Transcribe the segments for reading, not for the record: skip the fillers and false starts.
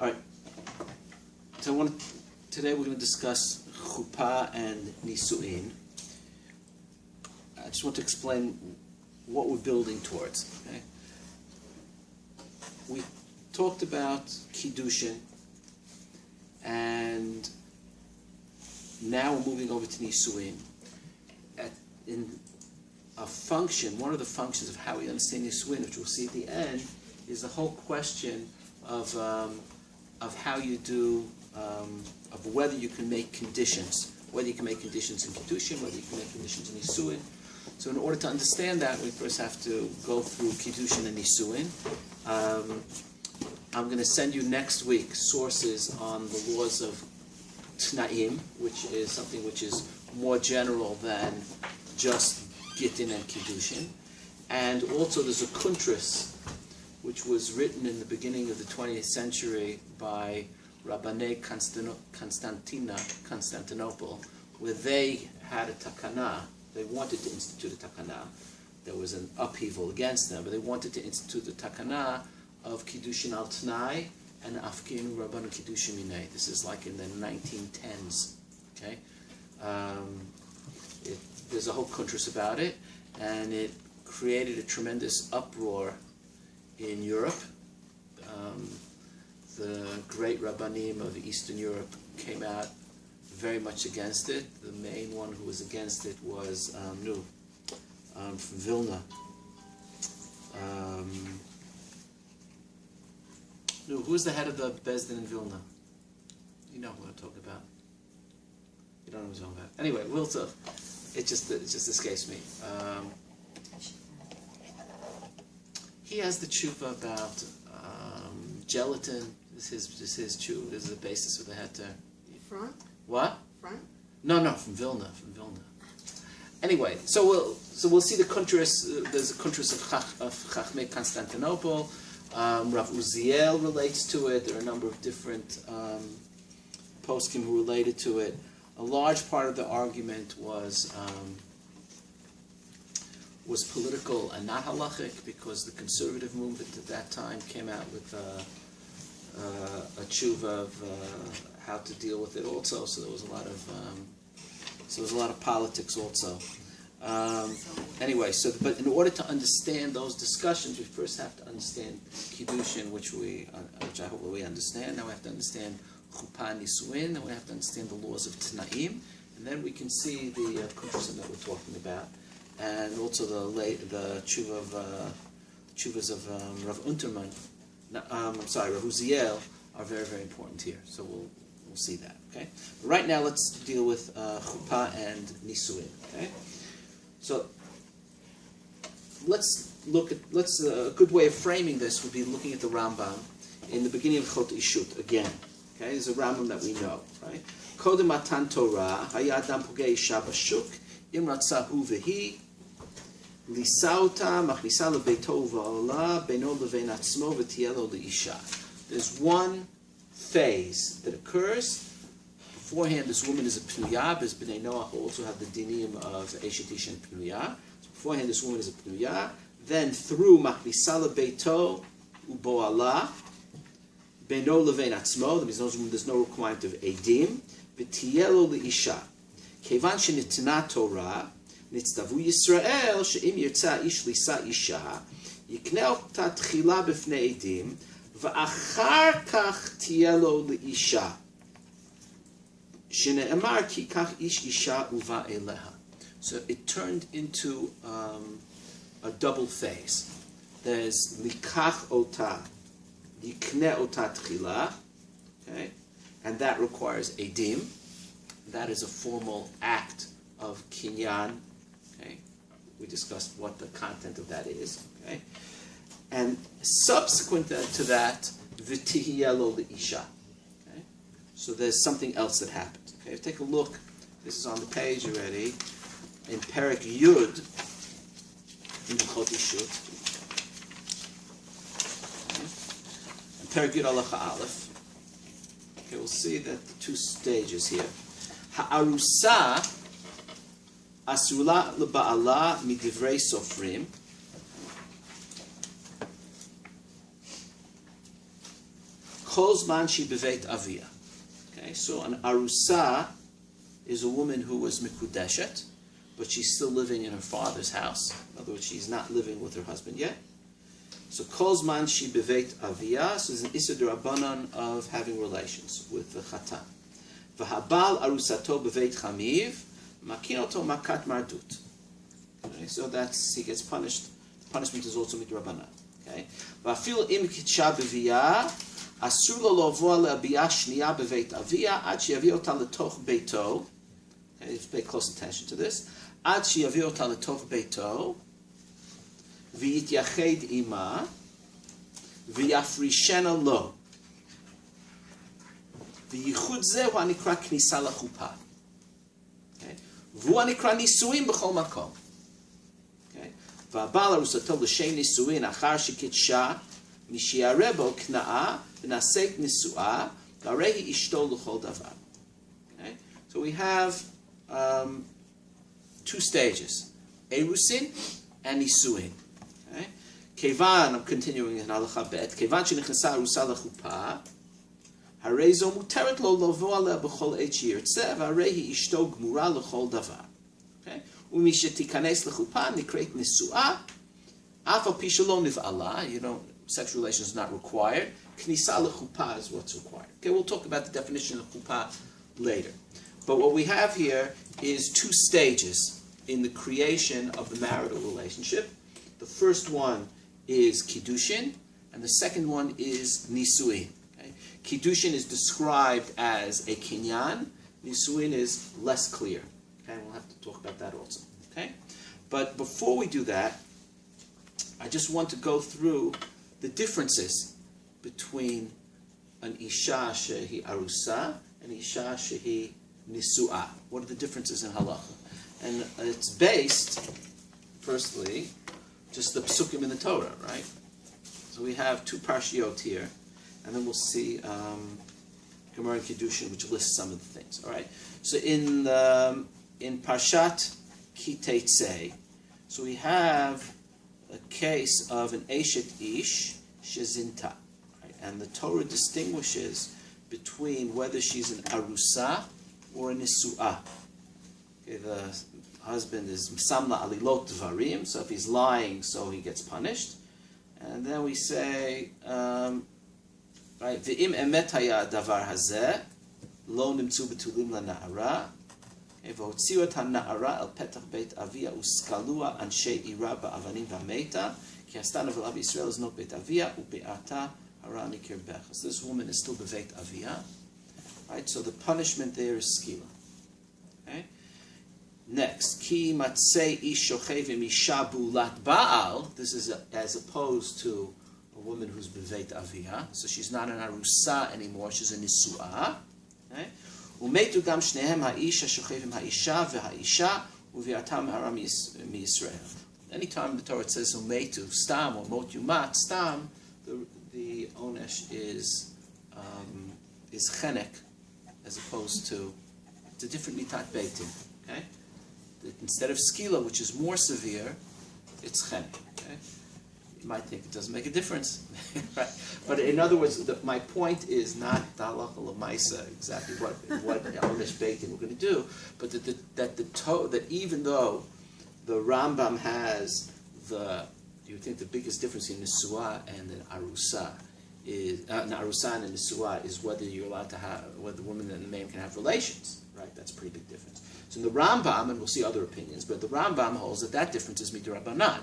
All right. So today we're going to discuss Chupah and Nisuin. I just want to explain what we're building towards. Okay? We talked about Kiddushin, and now we're moving over to Nisuin. In a function, one of the functions of how we understand Nisuin, which we'll see at the end, is the whole question of how you do, of whether you can make conditions, whether you can make conditions in Kiddushin, whether you can make conditions in Nisuin. So in order to understand that, we first have to go through Kiddushin and Nisuin. I'm going to send you next week sources on the laws of Tnaim, which is something which is more general than just Gittin and Kiddushin. And also there's a Kuntras, which was written in the beginning of the 20th century by Rabbanei Constantinople, where they had a takana. They wanted to institute a takana. There was an upheaval against them, but they wanted to institute the takana of Kiddushin al Tnai and Afkinu Rabbanu Kiddushin Minei. This is like in the 1910s. Okay, there's a whole kuntras about it, and it created a tremendous uproar in Europe. The great Rabbanim of Eastern Europe came out very much against it. The main one who was against it was from Vilna. Who's the head of the Bezdin in Vilna? You know what I'm talking about. You don't know what I'm talking about. Anyway, we'll talk. It just escapes me. He has the Chupah about gelatin. This is his Chupah. This is the basis of the heter. Front? What? Front? No, from Vilna. Anyway, so we'll see the kuntras. There's a kuntras of Chachmei Constantinople. Rav Uziel relates to it. There are a number of different poskim who related to it. A large part of the argument was political and not halachic, because the conservative movement at that time came out with a tshuva of how to deal with it also. So there was a lot of politics also. Anyway, but in order to understand those discussions, we first have to understand Kiddushin, which I hope we understand. Now we have to understand Chupah and Nisuin, and we have to understand the laws of Tnaim, and then we can see the kuntras that we're talking about, and also the tshuvas of Rav Unterman. Rav Uziel are very, very important here. So we'll see that. Okay. But right now, let's deal with Chupah and Nisuin. Okay. So a good way of framing this would be looking at the Rambam in the beginning of Chot Ishut again. Okay, there's a Rambam that we know, right? Kodem Matan Torah, Haya Adam Pogei Isha Bashuk, Im Ratzahu Vehi, Lisauta Machnisa Lebeito Va'ala, Beino Levein Atzmo V'Tielo Leisha. There's one phase that occurs. Beforehand, this woman is a Pnuyah, because B'nai Noach also have the dinim of Eshet Ish and Pnuyah. So beforehand, this woman is a Pnuyah. Then through Machnisa Lebeito U'Bo'ala, Beino Levein Atzmo, that means there's no requirement of Edim, V'Tielo Leisha. Kevan Shenitna Torah, Nitzdavu Yisrael, She'im Yirtza Ish Lisa Isha, Yikneh Ota Tchila B'fnei Edim, V'achar Kach Tielo Leisha. Shene'emar Ki Kach Ish Isha Uva Eleha. So it turned into a double phase. There's Likach Ota, Yikneh Ota Tchila, okay, and that requires Edim. That is a formal act of Kinyan. Okay, we discussed what the content of that is. Okay, and subsequent to that, V'Tihiyelo Leisha. Okay, so there's something else that happens. Okay, take a look. This is on the page already in Perek Yud in the Chot Ishut. Perek Yud Halacha Aleph. Okay, we'll see that the two stages here. Ha'arusa asula leba'ala midivrei sofrim. Kol zman she beveit avia. Okay, so an arusa is a woman who was mikudeshet, but she's still living in her father's house. In other words, she's not living with her husband yet. So kol zman she beveit avia, so there's an issur d'Rabbanan of having relations with the chatan. V'habal arusato beveit chamiv, makinoto makat mardut. Okay, so he gets punished. The punishment is also midrabanan. Okay, v'afil im kitcha bevia, asur lo lovoa le'abia shniya beveit avia ad sheyavi ota letoch beito. Okay, pay close attention to this. Ad sheyavi ota letoch beito, v'yityached ima, v'yafrishena lo. V'yichud zeh hu anikra knisa lechupah. Okay, v'hu anikra nisuin b'chol makom. והבעל ארוסתו לשם נישואין אחר שקידשה משיערה בו כנעה ונעשית נישואה והרי היא אשתו לכל דבר. So we have two stages, Erusin and Nisuin. כיוון, I'm continuing in הלכה ב', כיוון שנכנסה ארוסה לחופה, הרי זו מותרת לו לבוא עליה בכל עת שירצה והרי היא אשתו גמורה לכל דבר. ומי שתיכנס לחופה נקראת נשואה, אף על פי שלא נבעלה, sexual relations is not required, כניסה לחופה is what's required. Okay, we'll talk about the definition of chuppah later. But what we have here is two stages in the creation of the marital relationship. The first one is kiddushin, and the second one is nisuin. Okay? Kiddushin is described as a kinyan, nisuin is less clear. Okay, we'll have to talk about that also. Okay, but before we do that, I just want to go through the differences between an isha shehi arusa and isha shehi nisuah. What are the differences in halacha? And it's based, firstly, just the psukim in the Torah, right? So we have two parshiot here, and then we'll see Gemara and Kiddushin, which lists some of the things. All right. So in Parshat Ki Teitzei, so we have a case of an Eshet Ish Shezinta, right? And the Torah distinguishes between whether she's an Arusa or a Nisu'ah. Okay, the husband is Samla Alilot Dvarim, so if he's lying, so he gets punished. And then we say, right, V'im emet haya davar hazeh, lo nimtzu betulim lana'ara, והוציאו את הנערה אל פתח בית אביה וסקלוה אנשי עירה באבנים והמתה כי עשתה נבלה בישראל לזנות בית אביה ובעתה הרע מקרבך. So this woman is still בבית אביה. Right? So the punishment there is skila. Okay? Next, כי מצא איש שוכב עם אישה בעולת בעל. This is as opposed to a woman who's בבית אביה. So she's not an arusa anymore, she's a nisu'ah. Okay? ומתו גם שניהם האיש השוכב עם האישה והאישה וביאתם הרע מישראל. Anytime the Torah says umetu stam or mot yumat stam, the onesh is chenek as opposed to, it's a different mitat beitin. Okay, instead of skila, which is more severe, it's chenek. Okay, you might think it doesn't make a difference, right? But in other words, my point is not the halacha l'maisa, exactly what onesh beitin we're going to do, but that even though the Rambam has you think the biggest difference in Nisuah and an Arusa is, Arusa and Nisuah is whether you're allowed to have, whether the woman and the man can have relations, right? That's a pretty big difference. So in the Rambam, and we'll see other opinions, but the Rambam holds that difference is midrabanan.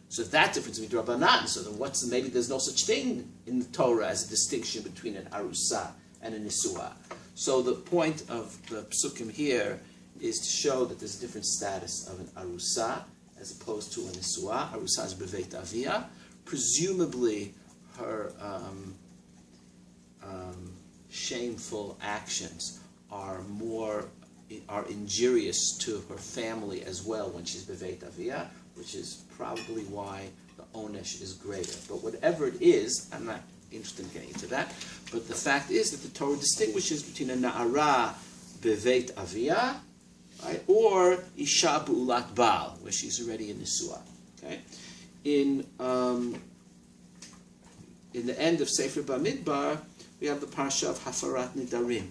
So if that difference is midrabanan, so then maybe there's no such thing in the Torah as a distinction between an Arusa and a Nisuah. So the point of the psukim here is to show that there's a different status of an Arusa as opposed to a Nisuah. Arusa is Beveit Avia. Presumably, her shameful actions are injurious to her family as well when she's Beveit Avia, which is probably why the onesh is greater. But whatever it is, I'm not interested in getting into that, but the fact is that the Torah distinguishes between a Na'ara Beveit Avia, right, or Isha Bu'ulat Baal, where she's already in Nisuah. Okay? In the end of Sefer Bamidbar, we have the parsha of Hafarat Nidarim.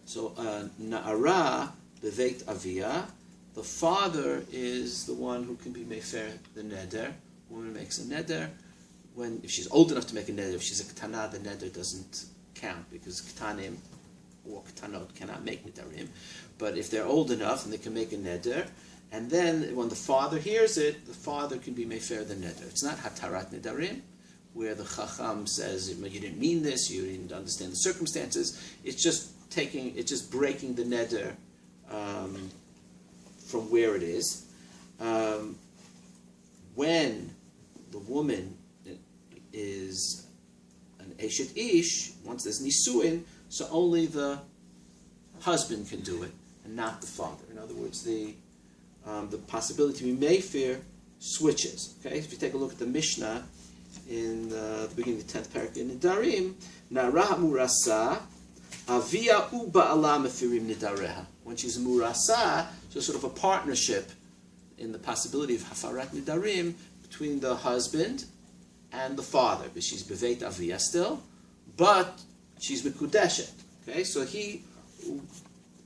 So, Na'ara Beveit Avia, the father is the one who can be mefer the neder. Woman makes a neder. If she's old enough to make a neder, if she's a ketana, the neder doesn't count because ketanim or ketanot cannot make nedarim. But if they're old enough, then they can make a neder. And then when the father hears it, the father can be mefer the neder. It's not hatarat nedarim, where the chacham says, you didn't mean this, you didn't understand the circumstances. It's just breaking the neder from where it is. When the woman is an eshet ish, once there's nisuin, so only the husband can do it, and not the father. In other words, the possibility to be mefer switches. Okay, if you take a look at the Mishnah in the beginning of the 10th paragraph in Nidarim, Na'ara murasa avia u ba'ala mefirim nidareha. When she's a murasa, so sort of a partnership in the possibility of hafarat nidarim between the husband and the father, but she's beveit avia still, but she's mikudeshet. Okay, so he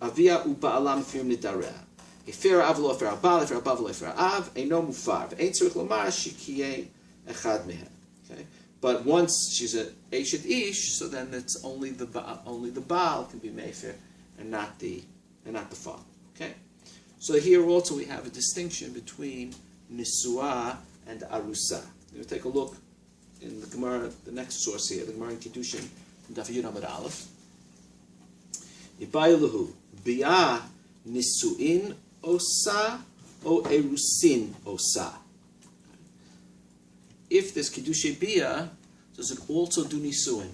avia u ba'ala mefirim nidareha. Efer av lo efer abal, efer abav lo efer av, eino mufar, ve'ein tzarich lomar shikiyeh echad mehen. Okay, but once she's a eshet ish, so then it's only the baal can be mefer, and not the father. Okay, so here also we have a distinction between nisua and arusa. We'll take a look in the Gemara, the next source here, the Gemara in Kiddushin, Daf Yud Amud Aleph. Ibayluhu bi'ah nisuin osa o erusin osa. If there's Kiddushay Biyah, does it also do Nisuin?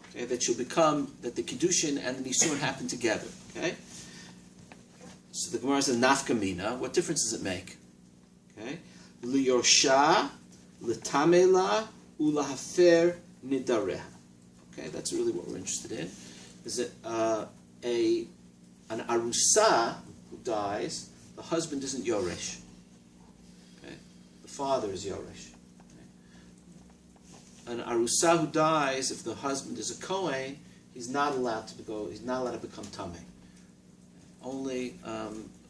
Okay, that the Kiddushin and the Nisuin happen together. Okay? So the Gemara says, Nafka Mina, what difference does it make? Okay? Liyorsha, Litamela, Ulahafer, Nidareha. Okay, that's really what we're interested in. Is it an Arusa who dies, the husband isn't Yoresh. Okay? The father is Yoresh. An arusa who dies, if the husband is a kohen, he's not allowed to become tameh. Only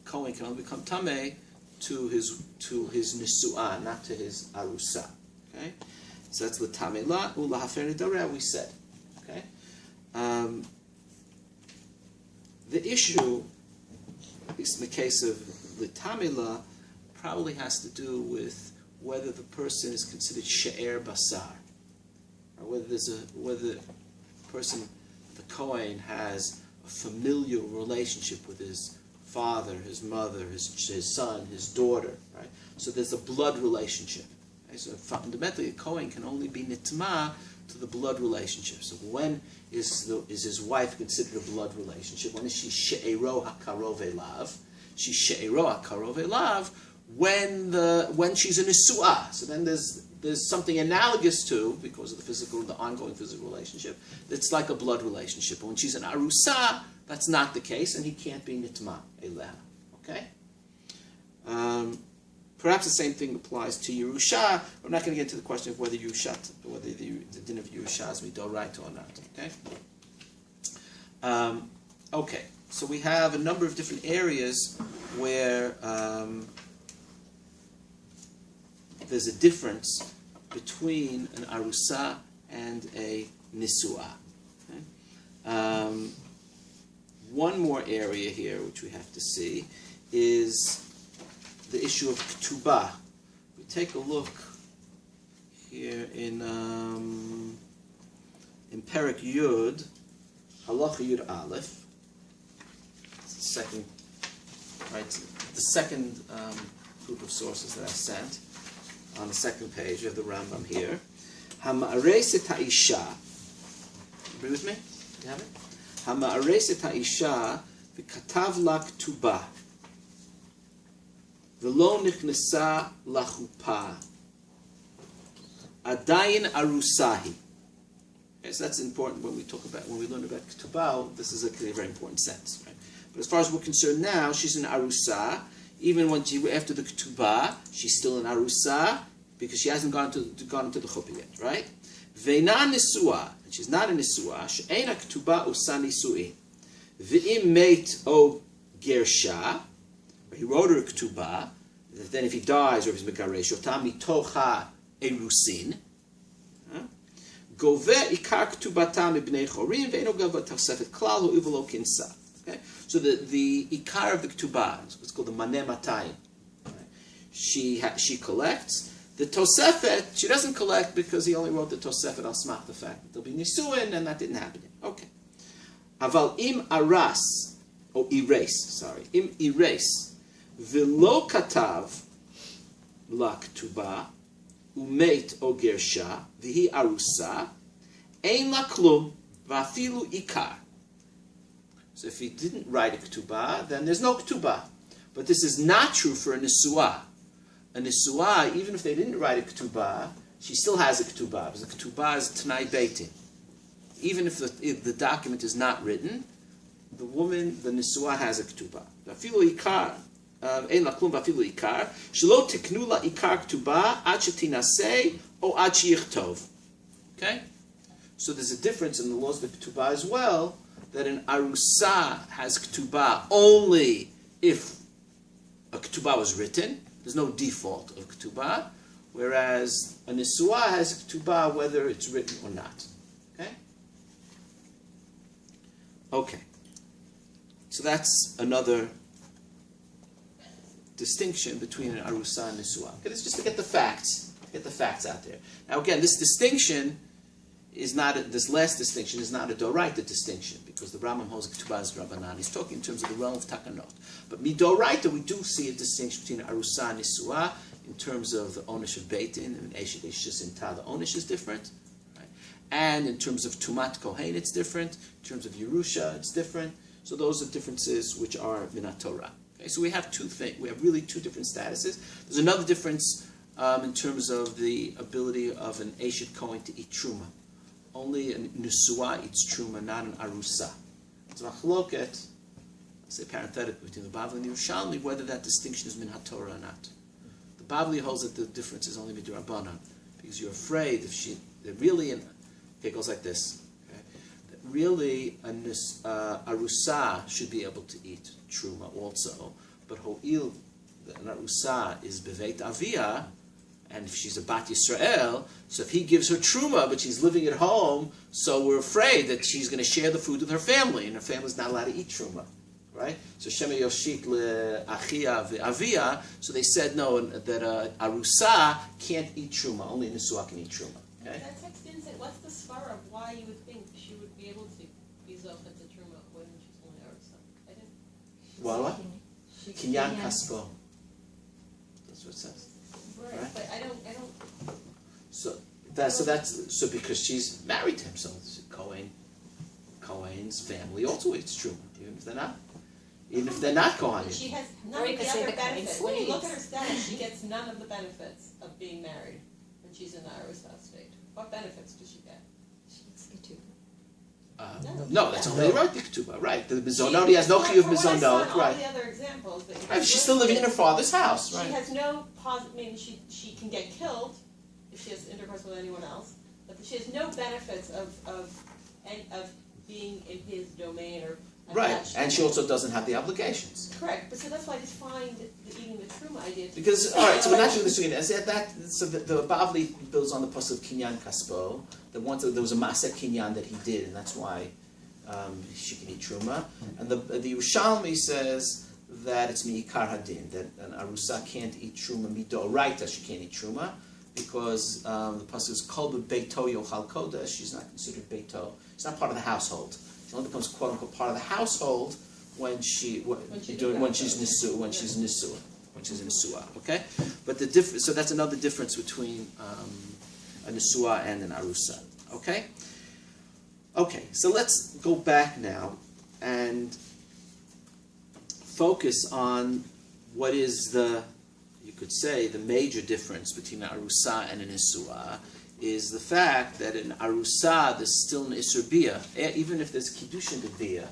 kohen can only become tameh to his nisuah, not to his arusa. Okay, so that's l'tamela ulahafer nidareh. We said. Okay, the issue, at least in the case of l'tamela, probably has to do with whether the person is considered she'er basar. Whether the person, the Kohen, has a familial relationship with his father, his mother, his son, his daughter, right? So there's a blood relationship. Right? So fundamentally, a Kohen can only be nitma to the blood relationship. So when is his wife considered a blood relationship? When is she she'ero hakarov elav? She's she'ero hakarov elav when she's a nisuah. So then there's something analogous to, because of the ongoing physical relationship, that's like a blood relationship. But when she's an arusa, that's not the case, and he can't be nitma eleha. Okay? Perhaps the same thing applies to Yerusha. We're not going to get into the question of whether the din of Yerusha is midoraita or not. Okay? Okay. So we have a number of different areas where there's a difference between an arusa and a nisuah. Okay? One more area here which we have to see is the issue of ketubah. We take a look here in Perek Yud, Halacha Yud Aleph. It's the second group of sources that I sent. On the second page, we have the Rambam here. Hama'areset ha'isha. Agree with me? Do you have it? Hama'areset ha'isha v'katav la ketubah v'lo nichnesa lachupa adayin arusahi. Okay, so that's important when we learn about ketubah. This is a very important sentence, right? But as far as we're concerned now, she's an arusa. Even when after the ketubah, she's still an arusa because she hasn't gone into the chuppah yet, right? Ve'na nisua, and she's not a nisua, she'ena k'tuba usa nisuin. Ve'im meit o gersha, or he wrote her a k'tuba, then if he dies, or if he's megaresh, otam mitocha erusin, gove ikar k'tubata mibnei chorim, ve'eno gava tosefet klal hu uvelo kinsa. Okay, so the ikar of the ketubah, it's called the maneh matayim. She collects the tosefet. She doesn't collect because he only wrote the tosefet al smach the fact that there'll be nisuin, and that didn't happen yet. Okay, aval im aras or im erase velo katav la ketubah umeit o gersha v'hi arusa ein la klum v'afilu ikar. So if he didn't write a ketubah, then there's no ketubah. But this is not true for a nisuah. A nisuah, even if they didn't write a ketubah, she still has a ketubah, because a ketubah is t'nai beitin. Even if the document is not written, the woman, the nisuah, has a ketubah. V'afilu ikar, ein laklum v'afilu ikar, shelo tiknu la ikar ketubah ad shetinaseh o ad sheyichtov. Okay? So there's a difference in the laws of the ketubah as well, that an arusa has ketubah only if a ketubah was written. There's no default of ketubah, whereas a nisuah has a ketubah whether it's written or not. Okay? Okay. So that's another distinction between an arusa and nisuah. Okay, that's just to get the facts out there. Now again, this distinction is not this last distinction is not a doraita distinction, because the Rambam holds ketubah as Rabbanan. He's talking in terms of the realm of takanot. But midoraita, we do see a distinction between arusa and nisuah in terms of the onish of beitin and eshet sinta. The onish is different, right? And in terms of tumat kohen, it's different. In terms of yerusha, it's different. So those are differences which are minat Torah. Okay, so we have two things. We have really two different statuses. There's another difference in terms of the ability of an eshet kohen to eat truma. Only a nisuah eats truma, not an arusa. It's a machloket, I'll say parenthetically, between the Bavli and the Yerushalmi, whether that distinction is min haTorah or not. The Bavli holds that the difference is only midrabanan, because you're afraid it goes like this. Okay? That really arusa should be able to eat truma also, but ho'il, an arusa is beveit avia, and if she's a Bat Yisrael, so if he gives her truma, but she's living at home, so we're afraid that she's going to share the food with her family, and her family's not allowed to eat truma, right? So Shema Yoshit le'achia ve'avia, so they said no, that arusa can't eat truma, only Nisuah can eat truma. Okay? That text didn't say, what's the svara of why you would think she would be able to be zochet to truma when she's only arusa? I didn't. What? Kinyan kaspo. That's what it says. Right. But I don't. So because she's married to him, so Cohen's family also eats truma, even if they're not Kohanim. She has none of the other benefits. When you look at her status, she gets none of the benefits of being married when she's in the arusa state. What benefits does she get? She gets ketubah. No, that's only right, the ketubah, right? The mizonot, he has no chiyuv mizonot, right? All the other examples that right, she's still living in her father's house, right? She has no positive. I mean, she can get killed if she has intercourse with anyone else, but she has no benefits of being in his domain or. Right, and she also doesn't have the obligations. Correct, but so that's why I just find eating the truma idea. Because all right, so we're not doing this again. So the Bavli builds on the pasuk of Kinyan Kaspo. That once there was a Maaseh Kinyan that he did, and that's why she can eat truma. And the Yerushalmi says that it's mi'ikar hadin, that an arusa can't eat truma midoraita. She can't eat truma because the pasuk is kol beito yochal kodesh. She's not considered beito. She's not part of the household. She only becomes quote unquote part of the household when she's nisuah. Okay, but so that's another difference between a nisuah and an arusa. Okay. Okay, so let's go back now and focus on what is you could say, the major difference between an arusa and an nisuah is the fact that in arusa there's still an isur bia. Even if there's kiddushin bia,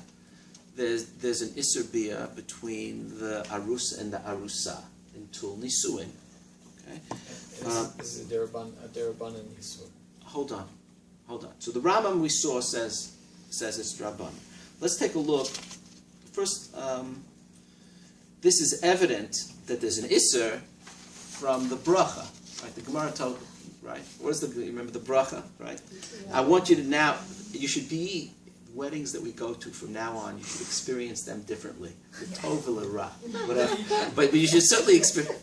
there's an isur bia between the arus and the arusa until nisuin. Okay. This is a derabanan nisuin. Hold on. hold on. So the Rambam we saw says it's Rabban. Let's take a look. First, this is evident that there's an Isser from the bracha, right? The Gemara told, right? What is you remember the bracha, right? I want you to now, you should be, weddings that we go to from now on, you should experience them differently. The tov v'lerah, whatever. But you should certainly experience,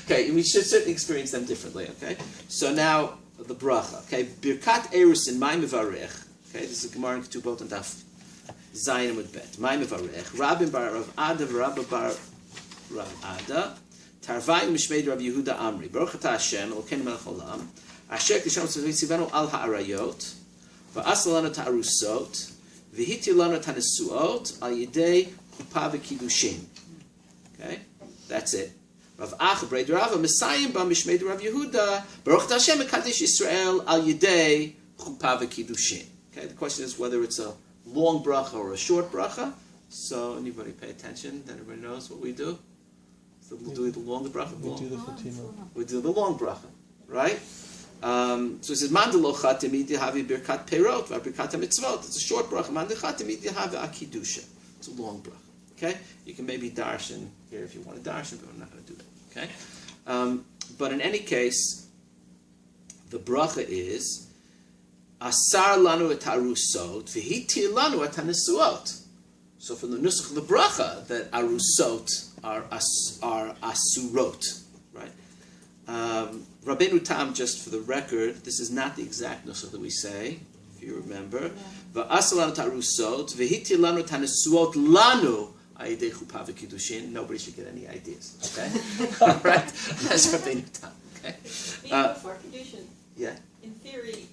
okay, we should certainly experience them differently, okay? So now, the bracha, okay? Birkat Erusin, Mai Mevarech, okay? This is a Gemara in Ketubot and Daf Zayin Amud Bet. Mai Mevarech, Rabin bar Rav Ada, Rabba bar Rav Ada, Tarvai Mishmeid Rav Yehuda Amri, Baruch Atah Hashem, Elokeinu melech olam, Asher Kisham Tzivenu al ha'arayot, V'asal lanu ta'arusot, V'hiti lanu ta'nesuot, al yidei chupah v'kiddushin. Okay? That's it. Rav Ach, Brei Rava, Messiah ba Mishmeid Rav Yehuda, Baruch Atah Hashem Mekadesh Yisrael al yidei chupah v'kiddushin. Okay? The question is whether it's a long bracha or a short bracha. So anybody pay attention? Everybody knows what we do. So we'll do the longer bracha. We do the long bracha, right? So it says, Mandelo chatim idi havi birkat perot v'birkat mitzvot. It's a short bracha. Mandelo chatim idi havi akidusha. It's a long bracha. Okay, you can maybe darshan here if you want to darshan, but I'm not going to do that. Okay, but in any case, the bracha is asar lanu et arusot v'hitir lanu et hanesuot. So from the nusach of the bracha, that arusot are asurot, right? Rabbeinu Tam, just for the record, this is not the exact nusach that we say, if you remember. V'asar lanu et arusot v'hitir lanu et hanesuot lanu. Nobody should get any ideas. Okay, all right. That's Rabbeinu Tam. Okay. Before Kiddushin. Yeah. In theory,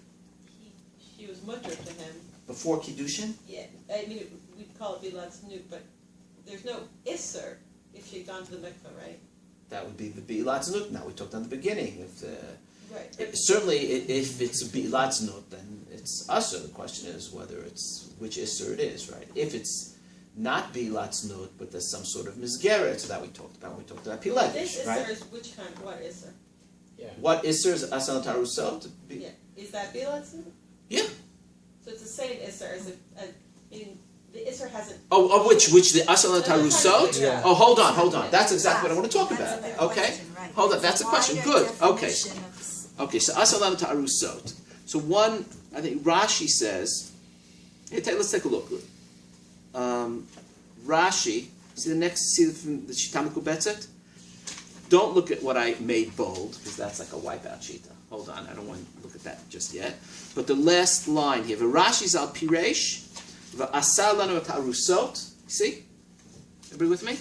she was mutter to him. Before Kiddushin. Yeah, I mean we'd call it bilat znut, but there's no isser if she'd gone to the mikveh, right? That would be the bilat znut. Now we talked on the beginning. Right. Certainly, if it's a bilat znut, then it's usher. The question is whether it's which isser it is, right? If it's not bilat znut, but there's some sort of mizgeret, so that we talked about when we talked about pilegish, This right? isser is which kind? What isser? Yeah. What isser is asal tarusot? Yeah. Is that bilat znut? Yeah. So it's the same isser as if the isser hasn't. Oh, which the asal tarusot? Yeah. Oh, hold on. That's exactly what I want to talk about. Okay, hold on. That's the question. Good. Okay. Okay. So asal tarusot. So one, I think Rashi says. Hey, let's take a look. Rashi, see the Shita Mekubetzet? Don't look at what I made bold, because that's like a wipeout Shita. Hold on, I don't want to look at that just yet. But the last line here, Rashi's al Piresh, v'asar lanu et arusot. See? Everybody with me?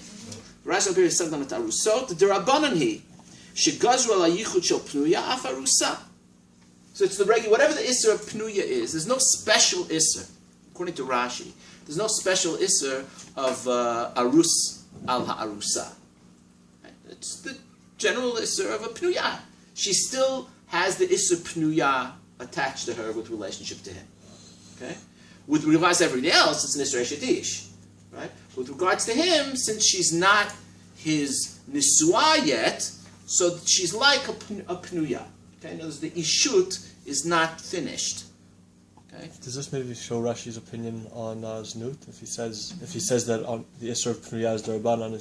Rashi al Piresh, v'asar lanu et arusot. The Rabbanan hi, shegazru al hayichud shel pnuya af arusa. So it's the regular, whatever the Isser of pnuya is, there's no special Isser, according to Rashi. There's no special isser of arus al ha'arusa. It's the general isser of a pnuya. She still has the isser pnuya attached to her with relationship to him. Okay? With regards to everything else, it's an isser eshedish. Right? With regards to him, since she's not his nisua yet, so she's like a pnuya. Okay? In other words, the ishut is not finished. Okay. Does this maybe show Rashi's opinion on znut? If he says that on the Isser of Pneuya is Darabanan,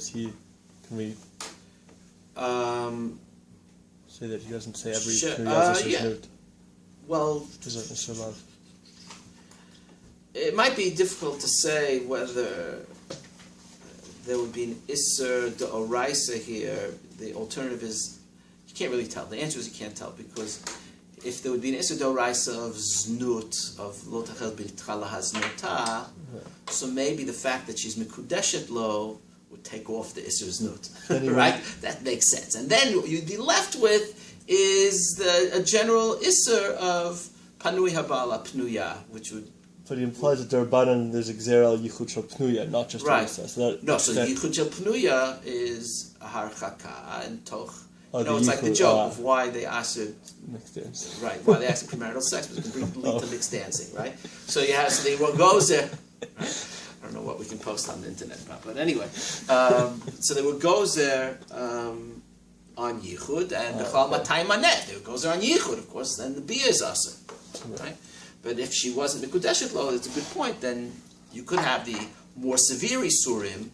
can we say that he doesn't say every Pneuya is Isser znut? Well, is it Isser love? It might be difficult to say whether there would be an Isser D'Oraisa here. The alternative is you can't really tell. The answer is you can't tell because if there would be an Isser D'Oraisa of znut, of lo tachel b'tcha laha znota, so maybe the fact that she's mekudeshet lo would take off the Isser znut, right? That makes sense. And then what you'd be left with is a general Isser of panui habala pnuya, which would. But he implies that Darabanan there's Xera Yichud Shel Pnuya, not just right. So Yichud Shel Pnuya is a harchaka and toch. Oh, it's like the joke of why they asked it. Mixed dance. Right, why they asked premarital sex, but it can lead to mixed dancing, right? So you have something, what goes there, right? I don't know what we can post on the internet about, but anyway. So there what goes there on Yichud, and the Chal Matay Manet, there goes there on Yichud, of course, then the Bia is also, right? But if she wasn't Mikudeshet Lo, it's a good point, then you could have the more severe Isurim,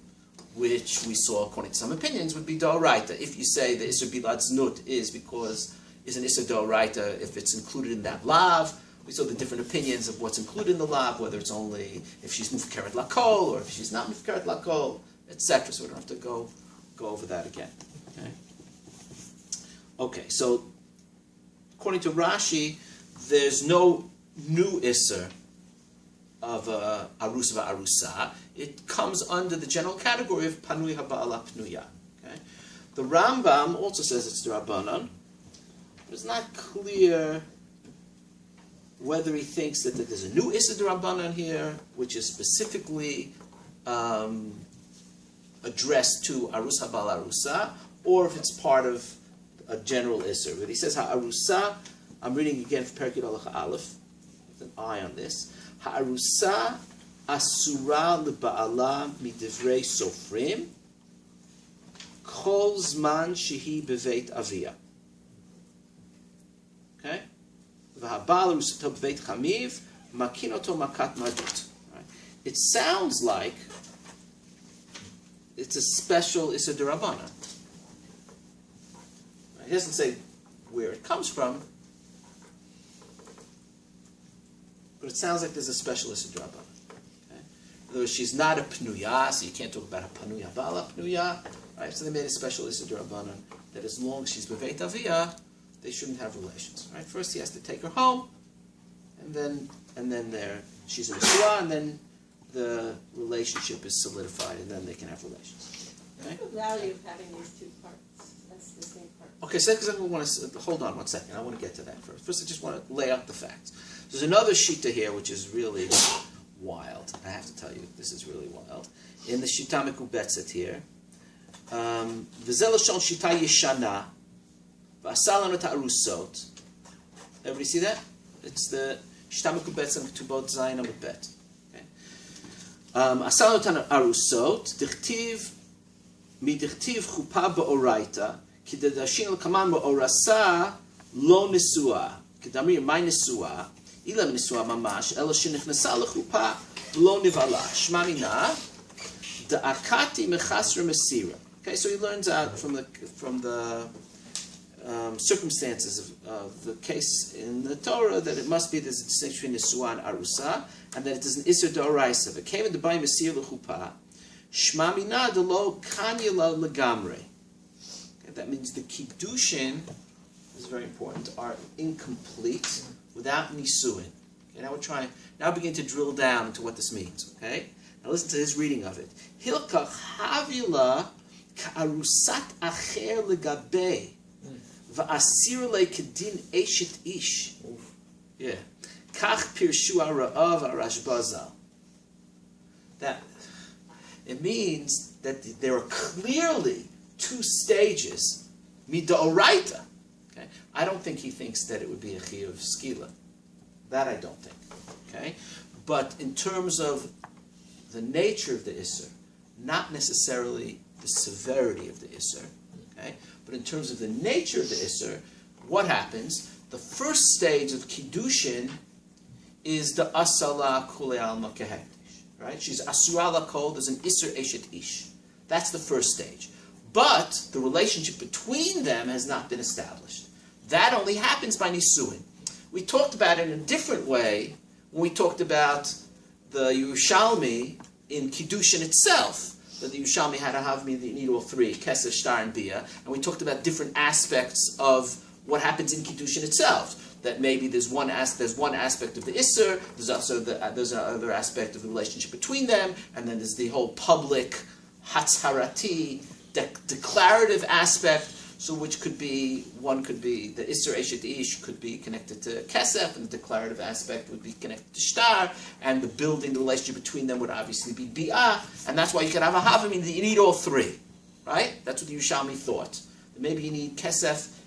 which we saw, according to some opinions, would be Doraita. If you say the Isur Bilad Znut is an Isur Doraita if it's included in that Lav. We saw the different opinions of what's included in the Lav, whether it's only if she's Mufkeret Lakol, or if she's not Mufkeret Lakol, etc. So we don't have to go over that again. Okay, so according to Rashi, there's no new Isser of Arusa Arusa. It comes under the general category of Panui Haba'ala Pnuya. Okay? The Rambam also says it's D'Rabbanan, but it's not clear whether he thinks that there's a new Issa D'Rabbanan here, which is specifically addressed to Arus Haba'ala Arusa, or if it's part of a general Isser. But he says Ha'arusa, I'm reading again for Perek Yud Aleph, with an eye on this. Ha'arusa asura leba'ala midivrei sofrim kol zman shehi beveit avia. Okay? V'habal arusato beveit chamiv makin oto makat madut. It sounds like it's a special Issa D'Rabbanan. He doesn't say where it comes from, but it sounds like there's a special Issa D'Rabbanan. Though she's not a Pnuya, so you can't talk about a Panuya Bala Pnuya, right? So they made a special Issa D'Rabbanan that as long as she's Beveit Avia, they shouldn't have relations, right? First he has to take her home, and then she's in a Surah, and then the relationship is solidified, and then they can have relations. Okay? What's the value of having these two parts? That's the same part. Okay, so because I want to hold on one second. I want to get to that first. First, I just want to lay out the facts. There's another shita here which is really wild. I have to tell you, this is really wild. In the Shita Mekubetzet here, V'zelashon Shita Yeshana, V'asalanu Ta'arusot. Everybody see that? It's the Shita Mekubetzet Ketubot Zayin Amud Bet. Asalanu Ta'arusot, Dichtiv, Midichtiv Chupah Ba'oraita, Kidadashin L'kaman Ba'orasa, Lo Nisua, Kidamir Mai Nisua, Ilam Nisua Mamash, Elo Shenechnasa L'chupa, Lo Nivala, Shma Mina, Da'akati Mechasra Mesira. Okay, so he learns out from the circumstances of the case in the Torah that it must be there's a distinction between Nisua and Arusa, and that it is an Isser D'Oraisa. It came in the Bay Mesir L'chupa, Shma Mina D'lo Kanyala L'gamre. That means the Kiddushin, is very important, are incomplete without Nisuin. Okay, now begin to drill down into what this means. Okay? Now listen to his reading of it. Hilka Havila Ka'arusat Acher Legabe Va'asir Le Kedin Eshet Ish. Yeah. Kach Pirshu Ra'av Arashbazal. That it means that there are clearly two stages, midoraita. Okay, I don't think he thinks that it would be a chiyuv skila. That I don't think. Okay, but in terms of the nature of the isser, not necessarily the severity of the isser. Okay, but in terms of the nature of the isser, what happens? The first stage of kiddushin is the asala kule alma kehektish. Right, she's asura lakol. There's an isser eshet ish. That's the first stage. But the relationship between them has not been established. That only happens by Nisuin. We talked about it in a different way when we talked about the Yerushalmi in Kiddushin itself. That the Yerushalmi had to have me need all three, Kesef, Shtar, and Bia. And we talked about different aspects of what happens in Kiddushin itself. That maybe there's one aspect of the Isser, there's also there's another aspect of the relationship between them, and then there's the whole public Hatzharati, declarative aspect, so which could be, one could be, the Isser Eshet Ish could be connected to Kesef, and the declarative aspect would be connected to Shtar, and the building the relationship between them would obviously be Bi'ah, and that's why you can have a Havamim, that you need all three, right? That's what the Yerushalmi thought. Maybe you need Kesef,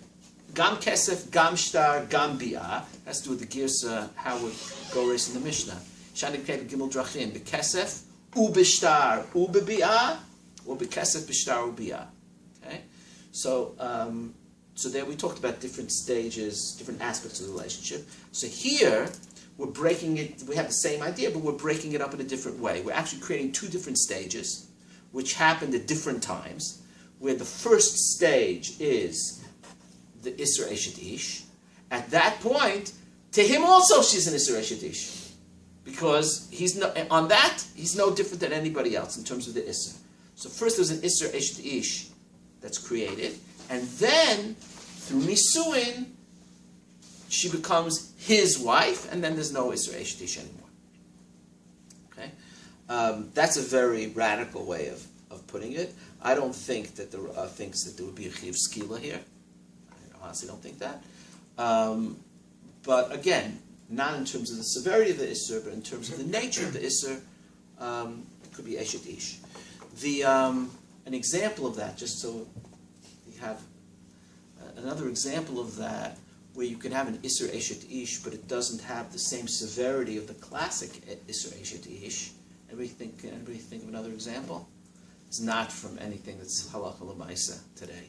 Gam Shtar, Gam Bi'ah. Has to do with the Girsa, how would go race in the Mishnah. Shani Kred Gimel Drachim, Bekesef, Ubishtar, Ubebi'ah, or Bekesef, Bishtar, Ubi'ah. Okay? So there we talked about different stages, different aspects of the relationship. So here, we're breaking it, we have the same idea, but we're breaking it up in a different way. We're actually creating two different stages, which happened at different times, where the first stage is the Isser Eshet Ish. At that point, to him also she's an Isser Eshet Ish. Because he's no different than anybody else in terms of the Isser. So first there's an Isser Eshet Ish that's created, and then through Nisuin, she becomes his wife, and then there's no Isser Eshet Ish anymore. Okay, that's a very radical way of putting it. I don't think that there thinks that there would be a Chiv Skila here. I honestly don't think that. But again, not in terms of the severity of the Isser, but in terms of the nature of the Isser, it could be Eshet Ish. An example of that, just so you have another example of that, where you can have an Isser Eshet Ish, but it doesn't have the same severity of the classic Isser Eshet Ish. Anybody think of another example? It's not from anything that's Halacha L'Maisa today,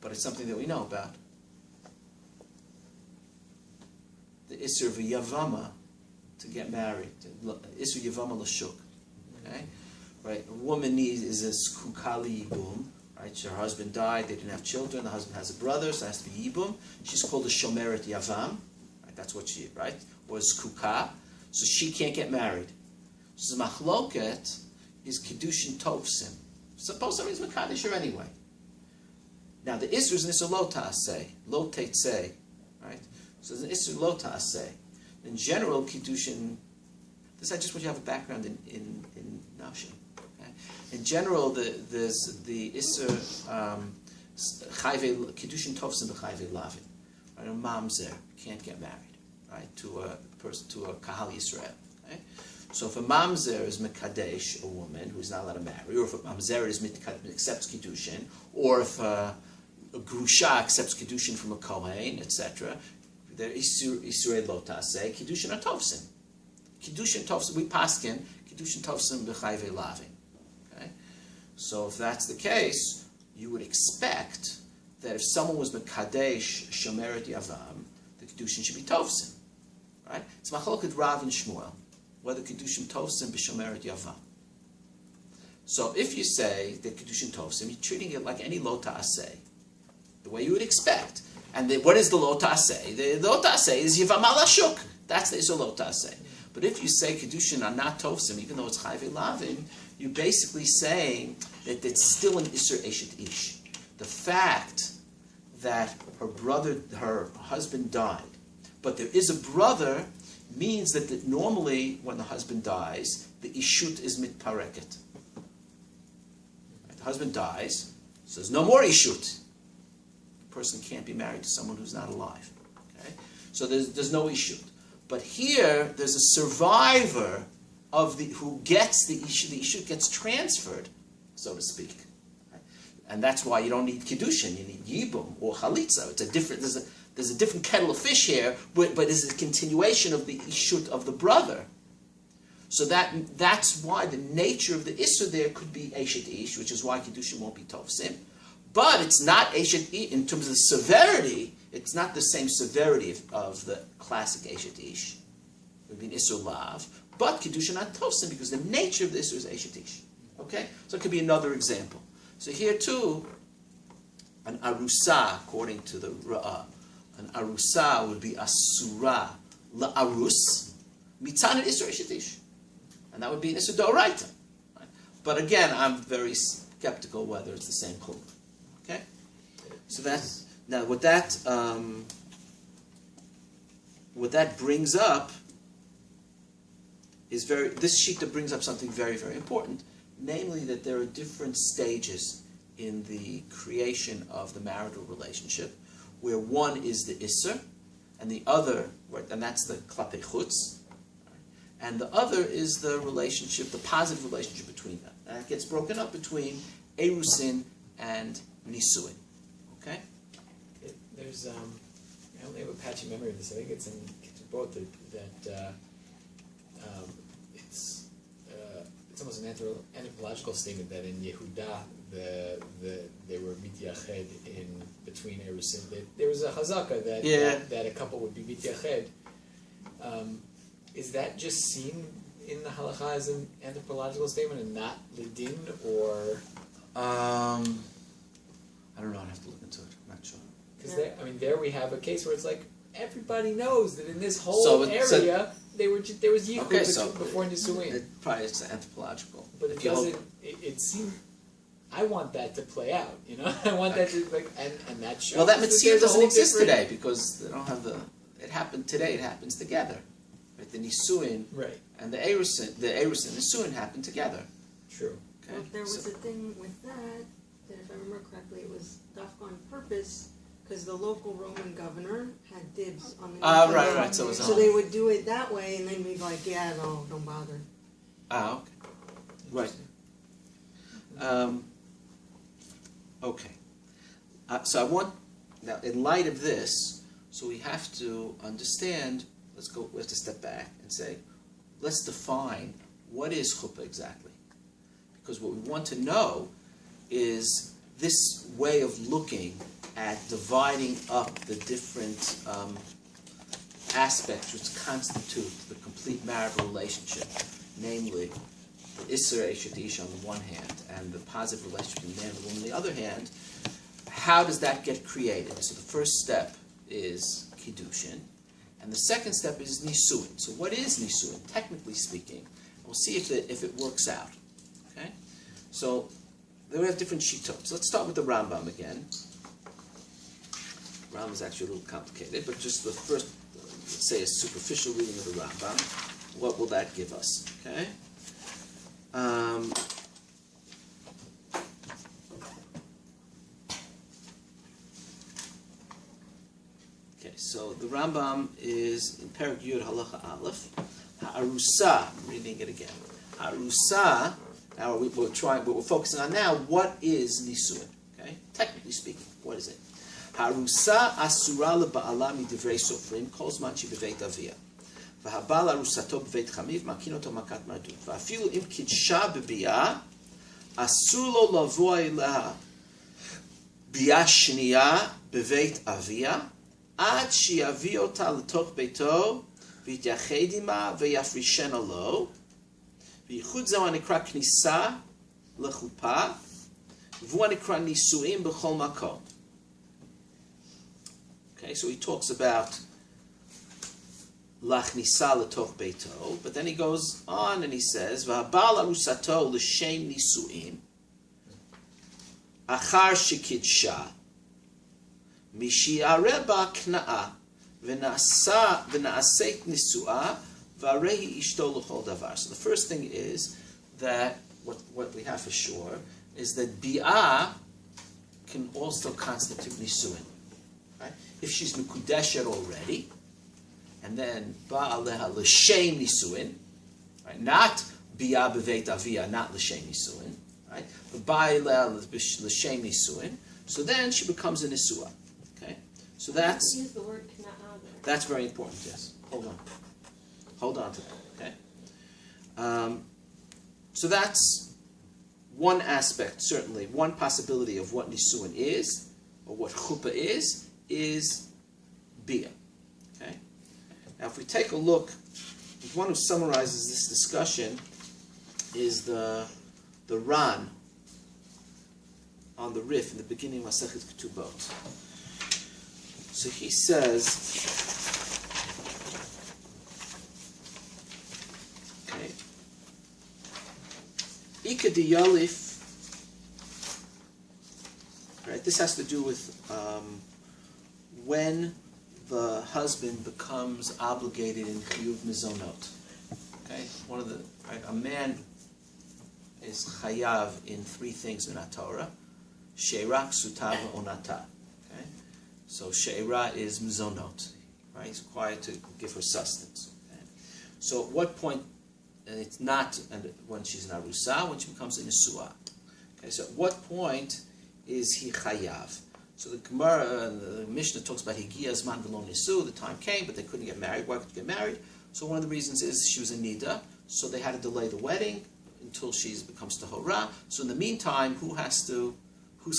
but it's something that we know about. The Isser of Yavama to get married, Isser Yavama L'Shuk. Okay, right? A woman is a skukali yibum. Right? Her husband died. They didn't have children. The husband has a brother, so it has to be yibum. She's called a shomeret yavam. Right? That's what she, right? Or skuka. So she can't get married. So the machloket is kiddushin tovsim. Suppose somebody's mekadosh her anyway. Now the Isser is an Isser lo ta'aseh, lo teitzeh, right? So there's an Isser lo ta'aseh. In general, kiddushin. This I just want you to have a background in Nashim. Okay? In general, there's the Isser chayve kiddushin tovsim b'chayve lavin. Right? A mamzer can't get married, right? To a person, to a kahal Yisrael. Okay? So if a mamzer is mekadesh, a woman who's not allowed to marry, or if a mamzer is accepts kiddushin, or if a grusha accepts kiddushin from a kohen, etc., they're Yisrael lo ta'aseh, kiddushin are tovsim. Kiddushin tovsim, we paskin, kiddushin tovsim b'chayve lavin. Okay? So if that's the case, you would expect that if someone was mekadesh shomeret yavam, the kiddushin should be tovsim. Right? It's machloket Rav and Shmuel, whether kiddushin tovsim b'shomeret yavam. So if you say that kiddushin tovsim, you're treating it like any lo ta'aseh, the way you would expect. And what is the lo ta'aseh? The lo ta'aseh is yivam al hashuk. That's the Isser lo ta'aseh. But if you say kiddushin are not tovsim, even though it's chayve lavin, you're basically saying that it's still an Isser Eshet Ish. The fact that her husband died, but there is a brother, means that normally when the husband dies, the ishut is mitpareket. The husband dies, so there's no more ishut. The person can't be married to someone who's not alive. Okay? So there's no ishut. But here, there's a survivor of who gets the ishut. The ishut gets transferred, so to speak. Right? And that's why you don't need kiddushin. You need yibum or chalitza. It's a different. There's a different kettle of fish here, but it's a continuation of the ishut of the brother. So that's why the nature of the isser there could be eshet ish, which is why kiddushin won't be tovsim. But it's not eshet ish in terms of the severity. It's not the same severity of the classic eshet ish. It would be an isser lav, but kiddushin not tovsim because the nature of the isser is eshet ish. Okay, so it could be another example. So here too, an arusa, according to the Ra'ah, an arusa would be asura la'arus mitzan isser eshet ish, and that would be an isser d'oraita. Right? But again, I'm very skeptical whether it's the same chum. Okay, so that's now what that brings up is this shita brings up something very, very important, namely that there are different stages in the creation of the marital relationship, where one is the isser, and the other, and that's the klapei chutz, and the other is the relationship, the positive relationship between them. And it gets broken up between erusin and nisuin. Okay? There's, I only have a patchy memory of this. I think it's in both that it's almost an anthropological statement that in Yehuda they were mityached in between erusin. There was a chazaka that a couple would be mityached Is that just seen in the halacha as an anthropological statement and not lidin, or? I don't know. I'd have to look into it. I'm not sure. Because there we have a case where it's like everybody knows that in this whole area there was yichud before Nisuin. It probably is anthropological. But it doesn't. It seems. I want that to play out. I want that to and that shows. Well, that there's mitzvah a doesn't whole exist different- today because they don't have the. It happened today. It happens together. Right? The Nisuin Right. and the Erusin and Nisuin happen together. True. Okay. Well, there was a thing with that if I remember correctly, it was dafka on purpose because the local Roman governor had dibs on the. Right. So it was So they would do it that way, and then be like, "Yeah, no, don't bother." Okay. Right. Okay. So I want now, in light of this, so we have to understand. We have to step back and say, let's define what is chuppah exactly, because what we want to know is this way of looking at dividing up the different aspects which constitute the complete marital relationship, namely the Isser Eshet Ish on the one hand and the positive relationship between man and woman on the other hand. How does that get created? So the first step is Kiddushin, and the second step is Nisuin. So what is Nisuin, technically speaking? We'll see if it works out. Okay? So then we have different shittot. Let's start with the Rambam again. Rambam is actually a little complicated, but just the first, let's say, a superficial reading of the Rambam. What will that give us? Okay? So the Rambam is in Perek Yud Halacha Aleph. Ha'arusa, I'm reading it again. Ha'arusa. Now we're focusing on now. What is Nisuin? Okay, technically speaking, what is it? Ha'arusa asura leba'ala midivrei sofrim kol zman she beveit avia. V'habal arusato beveit chamiv makinoto makat mardut. V'afilu im kidsha bebiya asur lo lavoa ilaha biya shniya beveit avia. עד שיביא אותה לתוך ביתו, ויתייחד עמה ויפרישנה לו, וייחוד זהו הנקרא כניסה לחופה, והוא הנקרא נישואים בכל מקום. Okay, so he talks about להכניסה לתוך ביתו, but then he goes on and he says, והבעל ארוסתו לשם נישואים, אחר שקידשה, Mishi'areh ba kna'a v'na'aseit nisu'a v'arehi ishto l'chol davar. So the first thing is that what we have for sure is that bi'ah can also constitute nisuin. Right? If she's mekudeshet already, and then ba'aleha l'shem nisuin, right? Not bi'ah b'veit aviyah, not l'shem nisuin, right? But ba'aleha l'shem nisuin. So then she becomes a nisuah. So that's use the word kna'ah there. That's very important. Yes. Hold on to that. Okay. So that's one aspect, certainly one possibility of what nisuin is, or what chuppah is bia. Okay. Now, if we take a look, the one who summarizes this discussion is the Ran on the Rif in the beginning of Masechet Ketubot. So he says, okay, Ika di Yalif, right, this has to do with when the husband becomes obligated in Chiyuv Mizonot. Okay, a man is chayav in three things in the Torah: Sheirah, Sutava, Onata. So she'ira is mizonot, right? He's required to give her sustenance. Okay? So at what point, and it's not when she's an arusa, when she becomes a nisua. Okay, so at what point is he chayav? So the Gemara, the Mishnah talks about higia zman v'lo nisu. The time came, but they couldn't get married. Why couldn't they get married? So one of the reasons is she was a nida, so they had to delay the wedding until she becomes tahora. So in the meantime, who's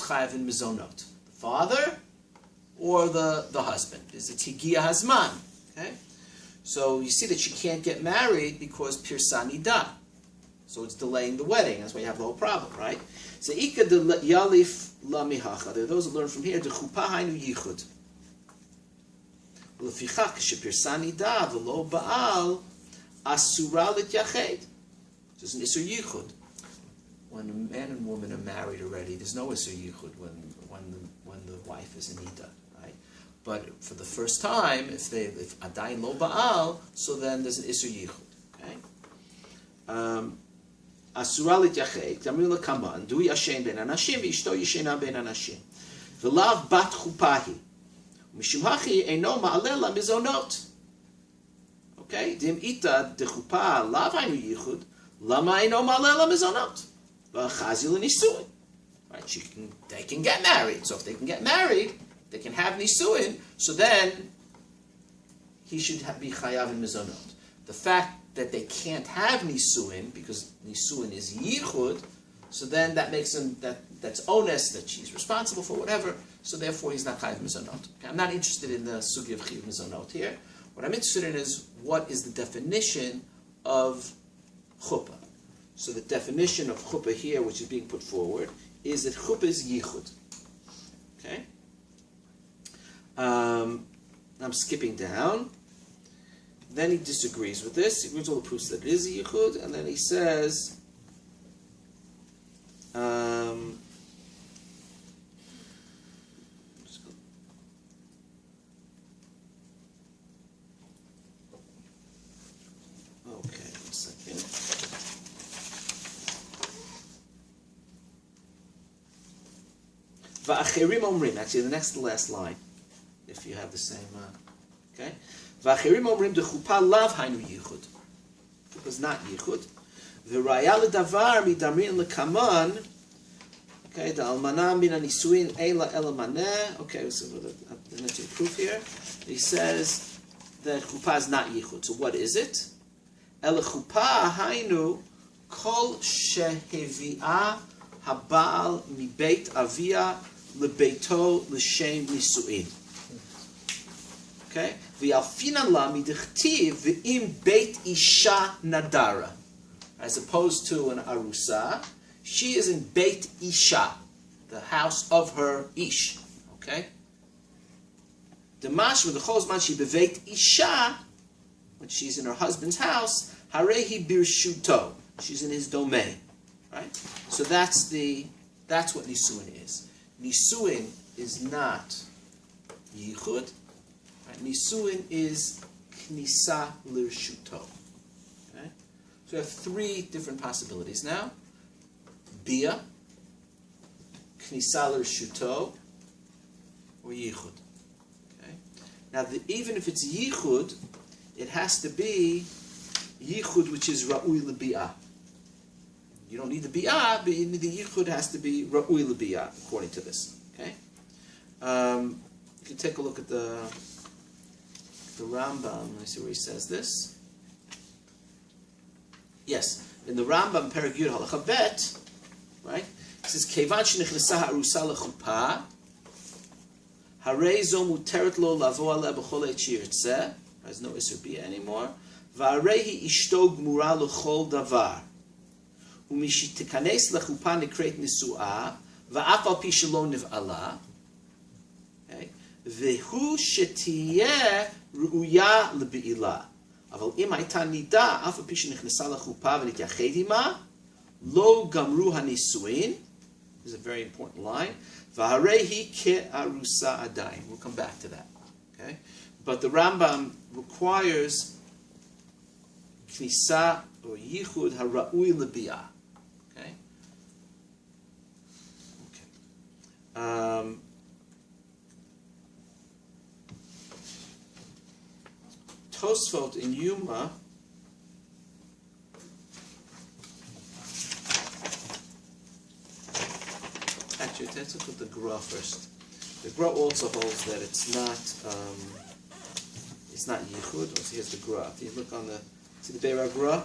chayav in mizonot? The father or the husband? Is it higia hazman? Okay, So you see that she can't get married because Pirsani da. So it's delaying the wedding. That's why you have the whole problem, right? So Ika de Yalif la mihacha. There are those who learn from here. De Chupah hainu yichud. Lefichach shepirsani da v'lo baal asura l'tyached. There's an isur yichud. When a man and woman are married already, there's no isur yichud when the wife is in ida, right? But for the first time, if adayin lo baal, so then there's an isur yichud. Okay. Asura l'tyached. Tamrin lekaman. Dui yashen ben anashim v'ishto yishena ben anashim. V'lav bat chupahi. Mishum hachi eino ma'alela mizonot. Okay. Dim ita de chupa lav hainu yichud. Lama eino ma'alela mizonot. V'chazil nisuin. Right. They can get married. So if they can get married, they can have nisuin. So then he should be chayav in mizonot. The fact that they can't have nisuin because nisuin is yichud, so then that makes him that's onus that she's responsible for whatever. So therefore he's not chayav mizonot. Okay? I'm not interested in the sugi of chayav mizonot here. What I'm interested in is what is the definition of chuppah. So the definition of chuppah here, which is being put forward, is that chuppah is yichud. Okay. I'm skipping down. Then he disagrees with this. He gives all the proofs that it is a yichud, and then he says, okay, 1 second. Va'acherim omrim, actually the next to last line, if you have the same, okay. V'acherim omrim de chupa lav hainu yichud. Chupa is not yichud. V'raya ledavar midamrin lekaman. Okay, the almana min nisuin eila ela maneh. Okay, so the next proof here. He says that chupa is not yichud. So what is it? Ela chupa hainu kol shehevi'ah habal mibeit avia lebeito l'shem nisuin. Okay? V'alfinan la midichtiv v'im beit isha nadara. As opposed to an arusa, she is in beit isha, the house of her ish. Okay? Demash v'dechol zman she beveit isha, when she's in her husband's house, harehi birshuto, she's in his domain. Right? So that's what nisuin is. Nisuin is not yichud. Right? Nisuin is knisa lirshuto. Okay? So we have 3 different possibilities now. Bia, knisa lirshuto, or yichud. Okay? Now, even if it's yichud, it has to be yichud which is ra'ui l'bi'ah. You don't need the bi'ah, but the yichud has to be ra'ui l'bi'ah, according to this. Okay? You can take a look at the Rambam. Let me see where he says this. Yes, in the Rambam, Perek Yud Halacha Bet, right? It says, Kevan sh'nichnesa ha'arusa l'chuppah, harei zo muteret lo lavo aleh b'chol eit sheyirtzeh. There's no isur bi'ah anymore. V'harei hi ishto gmura l'chol davar. ומשתכנס לחופה נקראת נשואה, ואף על פי שלא נבעלה, והוא שתהיה ראויה לבעילה. אבל אם הייתה נידה, אף על פי שנכנסה לחופה ונתייחד עמה, לא גמרו הנישואין, this is a very important line, והרי היא כארוסה עדיין. We'll come back to that. Okay? But the Rambam requires כניסה or yichud haraui lebiyah. Okay. Tosfot in Yuma actually let's look at the Gra first. The Gra also holds that it's not yichud. So here's the Gra. If you look on the see the Beira Gra.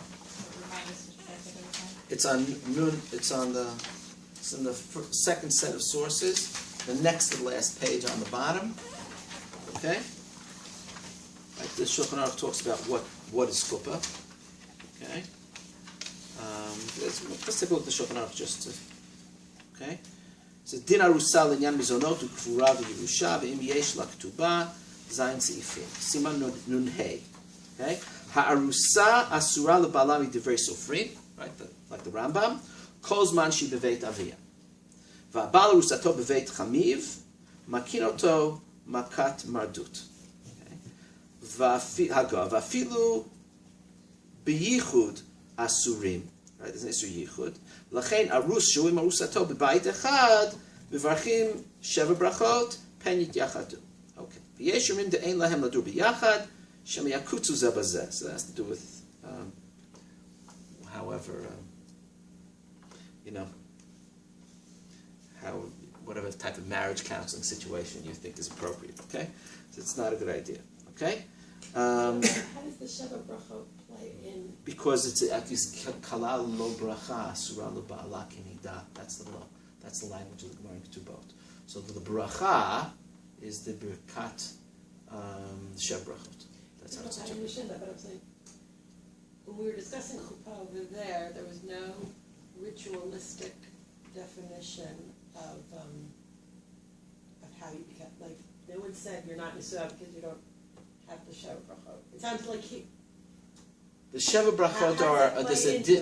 It's on Nun. It's in the second set of sources, the next to the last page on the bottom. Okay. Right? The Shulchan Aruch talks about what is chuppah. Okay. Let's take a look at the Shulchan Aruch just to. Okay. So din arusa l'inyan mizonot ukfura v'yirusha v'im yesh la ketubah zayin seifim siman nun hey. Okay. Ha'arusa asura l'bala midivrei sofrim. Right. Like the Rambam. Kol zman shi beveit aviyah. Va'abal arusato beveit chamiv makinoto makat mardut. Vafilu biyichud asurim. Right, there's an isur yichud. Lachein arus shuim arusato b'bayit echad v'varchim sheva brachot pen yityachadu. Okay. V'yeshurim de'ein lahem ladur b'yachad shem yakutzu zeh bazeh. So that has to do with, however, whatever type of marriage counseling situation you think is appropriate. Okay, so it's not a good idea. Okay. How does the Sheva Brachot play in? Because it's kalal lo bracha surah lo ba'ala kinida. That's the law. That's the language of the Gemara in Ketubot. So the bracha is the birkat Sheva Brachot. That's how it's I understand that, but I'm saying when we were discussing Chupah over there was no ritualistic definition of how you become, like, no one said you're not Nisuah because you don't have the Sheva Brachot. It sounds like the Sheva Brachot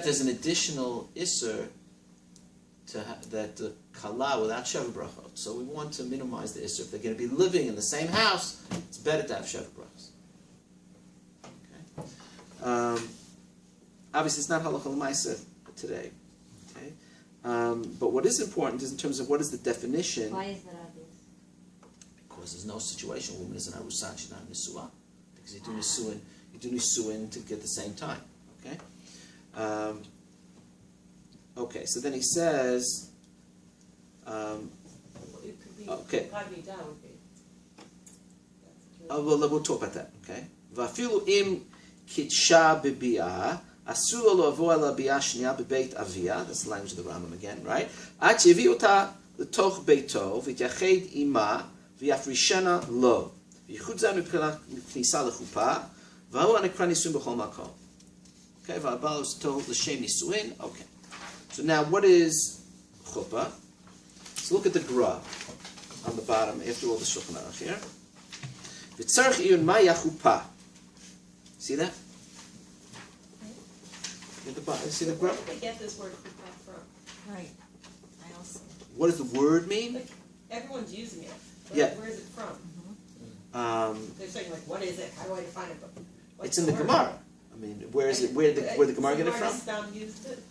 there's an additional isser that the kala without Sheva Brachot. So we want to minimize the isser. If they're going to be living in the same house, it's better to have Sheva Brachos. Okay. Obviously, it's not halacha l'maaseh today. Okay. But what is important is in terms of what is the definition. Why is that obvious? Because there's no situation. A woman is an arusa, she's not a nisuah. Because you do nisuin to get the same time. Okay. Okay. So then he says. it could be Okay. Chagnidah would be. Well, we'll talk about that. Okay. Vafilu im kitsha b'bi'ah asur lo avo ala bi'ah shniya b'beit aviyah. That's the language of the Rambam again, right? At yevi ota l'toch beito v'yached ima v'yafrishena lo v'yichud zeh m'knisa l'chuppah v'hu anekra nisuin b'chol makom. Okay, v'abal was told l'shem nisuin. Okay. So now, what is chuppah? So look at the gra on the bottom after all the Shulchan Aruch here. V'tzarich iyun ma chuppah. See that? See the gra? Where did they get this word Chupah from? Right. I also. What does the word mean? Like, everyone's using it. Yeah. Where is it from? They're saying, like, what is it? How do I define it? But It's in the Gemara. I mean, where is it? Where the Gemara get it from? Stam used it.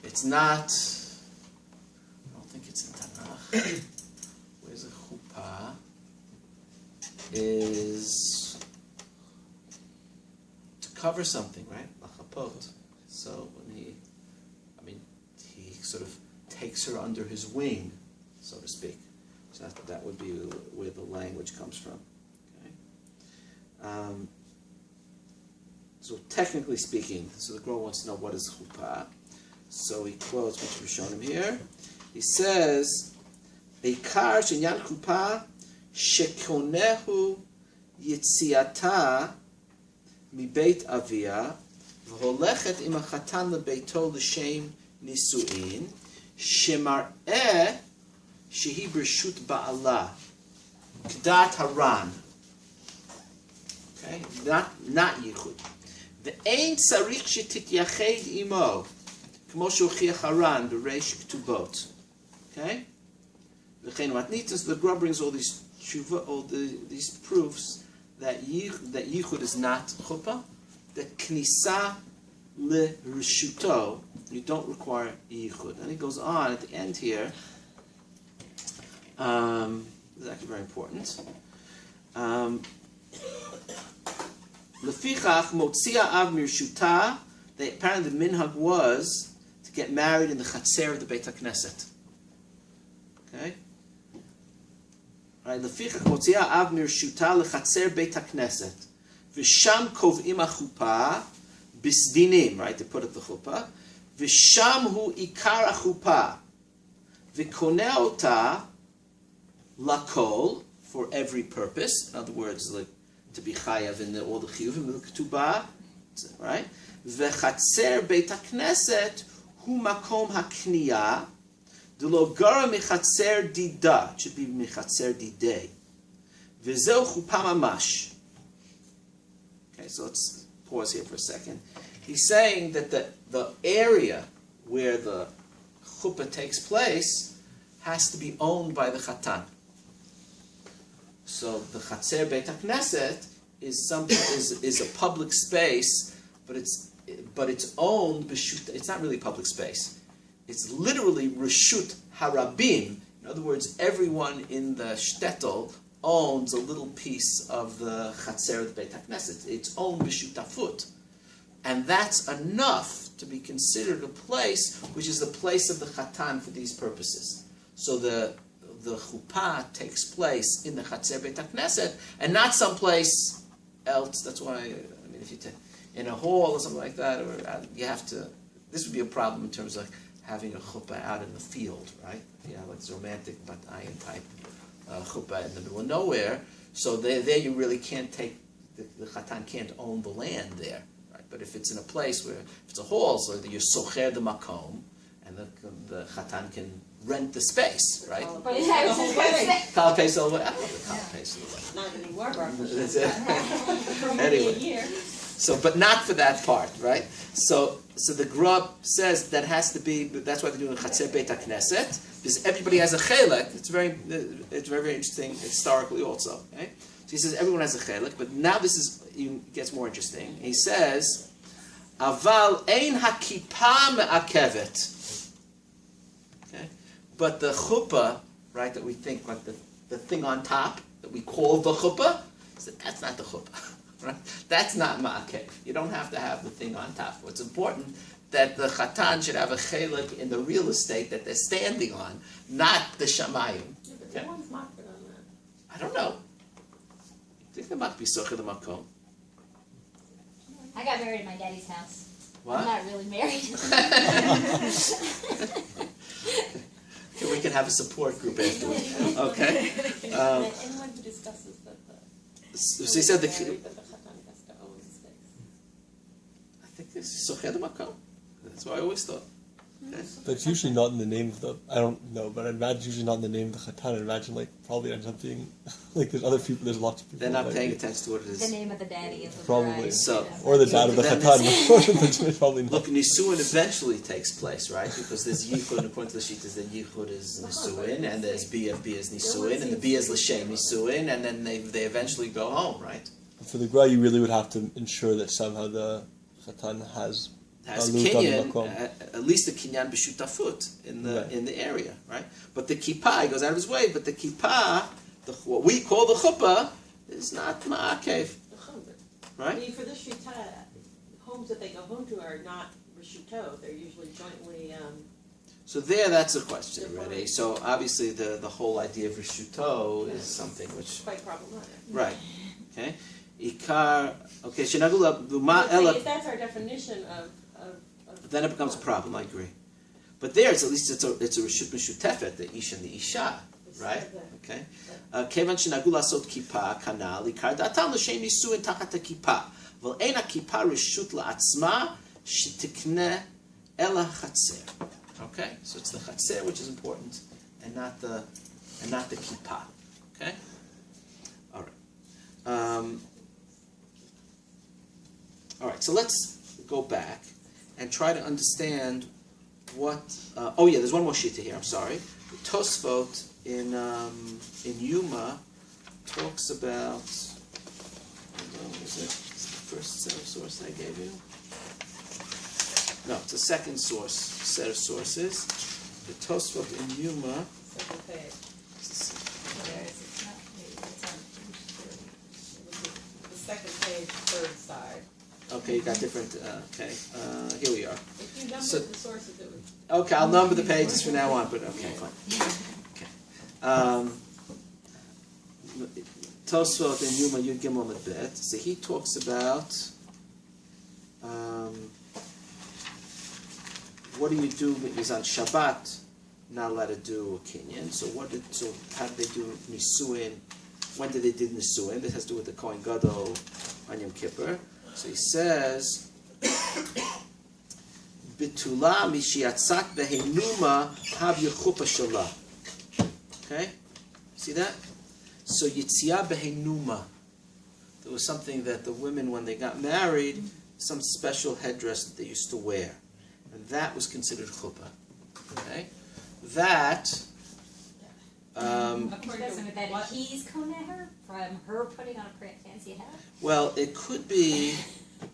It's not. I don't think it's in Tanakh. Where's the chuppah? Is to cover something, right? Lachapot. So when he sort of takes her under his wing, so to speak. So that would be where the language comes from. Okay. So technically speaking, so the girl wants to know what is chuppah. So he quotes, which we've shown him here. He says, "Eikar shenyan chuppah shekonehu yitziata mibeit avia v'holechet im hachatan lebeito l'shem nisuin shemar'eh shehi b'rshut ba'ala k'dat haran." Okay, not yichud. Ve'ein tzarich shetityached imo k'mo she'uchiach Haran b'reish ketubot. Okay. V'chein matnitas. The Gra brings all these these proofs that yichud is not chuppah. That knisa le'rishuto, you don't require yichud. And he goes on at the end here. This is actually very important. Lefichach motzia av mirshuta. Apparently the minhag was to get married in the chatzer of the Beit HaKnesset. Okay? Right, lefichach motzia av mirshuta lechatzer Beit HaKnesset. V'sham kov'im ha'chuppah bisdinim. Right, they put up the chuppah. V'sham hu ikar ha'chuppah. V'koneh ota lakol, for every purpose. In other words, like to be chayav in all the chiyuvim of the ketubah, right? V'chatzer beit hakneset hu makom hakniya d'lo gara mechatzer dida. It should be mechatzer didei. V'zeu chuppah mamash. Okay, so let's pause here for a second. He's saying that the area where the chuppah takes place has to be owned by the chatan. So the Chatzer Beit HaKnesset is a public space, but it's owned b'shut. It's not really public space. It's literally reshut harabim. In other words, everyone in the shtetl owns a little piece of the Chatzer Beit HaKnesset. It's owned b'shutafut, and that's enough to be considered a place which is the place of the chatan for these purposes. So the chuppah takes place in the Chatzer Beit HaKnesset and not someplace else. That's why, I mean, if you take in a hall or something like that, or you have to, this would be a problem in terms of having a chuppah out in the field, right? You have like this romantic batayin type chuppah in the middle of nowhere. So there you really can't take, the chatan can't own the land there, right? But if it's in a place where, if it's a hall, so that you're socher the makom, and the chatan can rent the space, right? But yeah, I was just gonna say. Kal Pesel, I don't know what Kal Pesel is. Not anymore, for many a Anyway. year. So, but not for that part, right? So the Grub says that has to be. That's why they're doing Chatzer Beit HaKnesset, because everybody has a chelek. It's very, very interesting historically also. Okay? So he says everyone has a chelek, but now this gets more interesting. He says, Aval ein hakippah me'akevet. Okay, but the chuppah, right, that we think like the thing on top that we call the chuppah, so that's not the chuppah. Right? That's not ma'akev. You don't have to have the thing on top. What's important that the chatan should have a chelik in the real estate that they're standing on, not the shamayim. Yeah, but no one's mocked it on that. I don't know. I think there might be socher the makom. I got married at my daddy's house. What? I'm not really married. Okay, we can have a support group afterwards. Okay. Anyone who discusses that So he said that the chatan has to own the space. I think this is socher the makom. That's what I always thought. Okay. But it's usually not in the name of the, I don't know, but I'd imagine it's usually not in the name of the chatan. I'd imagine like probably ends up being, like there's other people, there's lots of people. They're not that paying might be- attention to what it The is. name of the daddy of the Probably. bride. So- Or the dad of the Then chatan. It's probably not. Look, Nisuin eventually takes place, right? Because there's Yichud, according to the Shittas, then Yichud is Nisuin, and there's BFB is Nisuin, and the B is L'Shem Nisuin, and then they eventually go home, right? For the gra, you really would have to ensure that somehow the chatan has Has a Alut on the kinyan, makom. at least a kinyan b'shutafut in the Right. in the area, right? But the kippah, he goes out of his way, but the kippah, what we call the chuppah, is not ma'akev, The chumrah. I right? mean, for the shita, homes that they go home to are not rishuto. They're usually jointly. So that's a question already. So obviously the whole idea of rishuto is something which, Quite problematic. right? Okay, ikar. Okay, shenagula But ela. if that's our definition of Then it becomes a problem. I agree. But there, it's at least it's a reshut meshutefet, the ish and the isha, right? Okay. Kevan shenagul asot kippah kanal ikar datan l'shem nisuin tachat kippah. Vel ein kippah reshut la'atzma shetikne ela chatzer. Okay, so it's the chatzer which is important, and not the kippah. Okay. All right. All right. So let's go back and try to understand what. Oh yeah, there's one more shita here. I'm sorry. The Tosfot in Yuma talks about. What was it? It's the first set of sources I gave you. No, it's the second set of sources. The Tosfot in Yuma. second page. There, it's not, it's on The second page, third side. Okay, you got different. Okay, here we are. If you number So- the sources, it would. Okay, I'll number the pages from now on, but okay, fine. Okay. Tosfot in Yuma Yud Gimel Amud Bet. So he talks about what do you do is on Shabbat not allowed to do a kinyan. So how do they do nisuin when did they do Nisuin? This has to do with the Kohen Gadol on Yom Kippur. So he says, Bitula mishiatzat behenuma hav yechupa shala. Okay? See that? So Yitzia behenuma. There was something that the women, when they got married, some special headdress that they used to wear. And that was considered chuppah. Okay? That... Doesn't that he's koneh her from her putting on a fancy hat? Well, it could be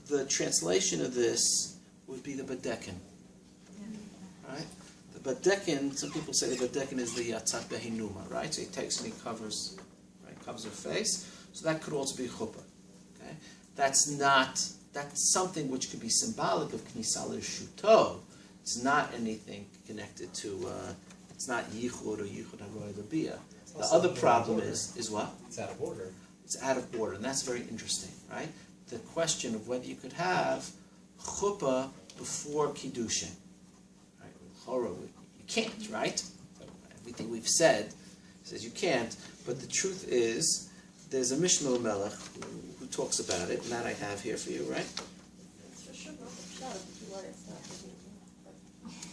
the translation of this would be the Badekin. Right? The Badekin, some people say the Badekin is the Yatzat Behinuma, right? So he takes and he covers her face. So that could also be chuppah. Okay? That's something which could be symbolic of Knisah L'Shuto. It's not anything connected to, it's not Yichud or Yichud HaRoy L'Biyah. The other problem is what? It's out of order. It's out of order, and that's very interesting, right? The question of whether you could have chuppah before kiddushin. Right? You can't, right? Everything we've said says you can't, but the truth is, there's a Mishnah Melech who talks about it, and that I have here for you, right?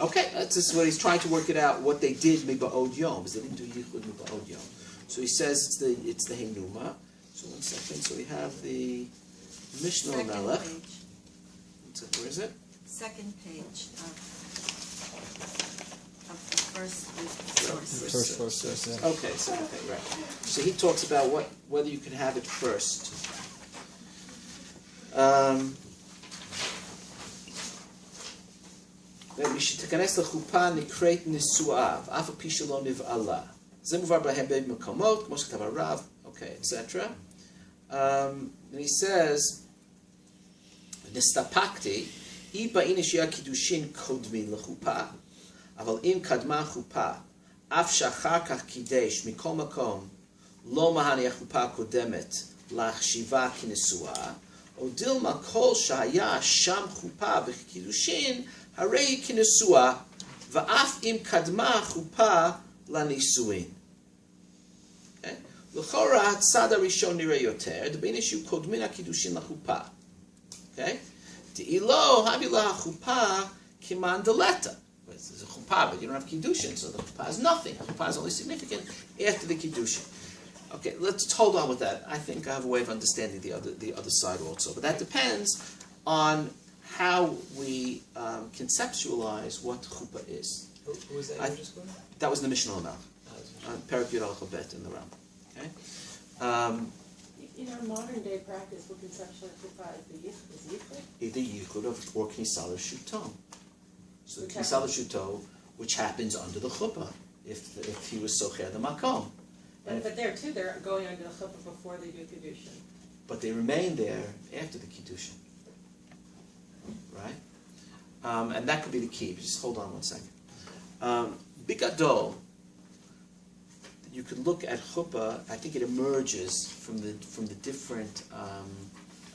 Okay, that's just what he's trying to work it out. What they did miba'od yom is they didn't do yichud miba'od yom. So he says it's the henuma. So 1 second. So we have the Mishnah Melech. Where is it? Second page of the first source. First source, yeah. Okay, right. So he talks about whether you can have it first. משתכנס לחופה נקראת נשואה, ואף על פי שלא נבעלה. זה מובא בהרבה מקומות, כמו שכתב הרב, okay, etc. And he says, נסתפקתי, אי באין שיהיה קידושין קודמים לחופה, אבל אם קדמה חופה, אף שאחר כך קידש מכל מקום, לא מהני החופה הקודמת להחשיבה כנשואה, או דילמה כל שהיה שם חופה וקידושין, הרי כנשואה, ואף אם קדמה חופה לנישואין. לכאורה הצד הראשון נראה יותר, דבין שהוא קודמין הקידושין לחופה. דאי לא, הביא לה החופה כמנדלתה. There's a chuppah, but you don't have kiddushin, so the chuppah is nothing. The chuppah is only significant after the kiddushin. Okay, let's hold on with that. I think I have a way of understanding the other side also, but that depends on how we conceptualize what chuppah is. Who was that you just quoted? That was the Mishnah Lamel, Perek Yud Al Chabet in the Ram. Okay. In our modern day practice, we conceptualize chuppah as yichud. Either yichud or knisah l'shuto. So the knisah l'shuto, which happens under the chuppah, if he was socher the makom. But there too, they're going under the chuppah before they do kiddushin. But they remain there after the kiddushin. Right? And that could be the key. Just hold on 1 second. Bigadol, you could look at chuppah. I think it emerges from the different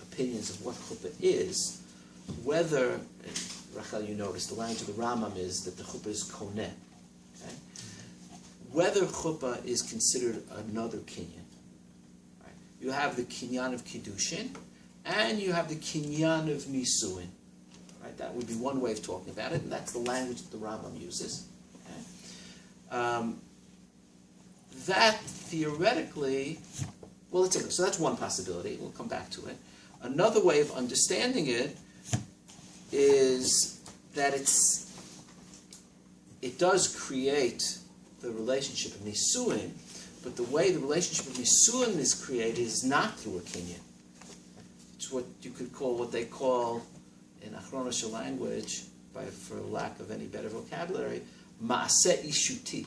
opinions of what chuppah is. Whether, Rachel, you notice the language of the Rambam is that the chuppah is koneh. Okay? Whether chuppah is considered another kinyan. Right? You have the kinyan of kiddushin, and you have the kinyan of nisuin. Right? That would be one way of talking about it, and that's the language that the Rambam uses. Okay? That theoretically, well, let's take it. So that's one possibility. We'll come back to it. Another way of understanding it is that it does create the relationship of nisuin, but the way the relationship of nisuin is created is not through a kinyan. It's what you could call, what they call in Achronish language, for lack of any better vocabulary, maaseh ishuti.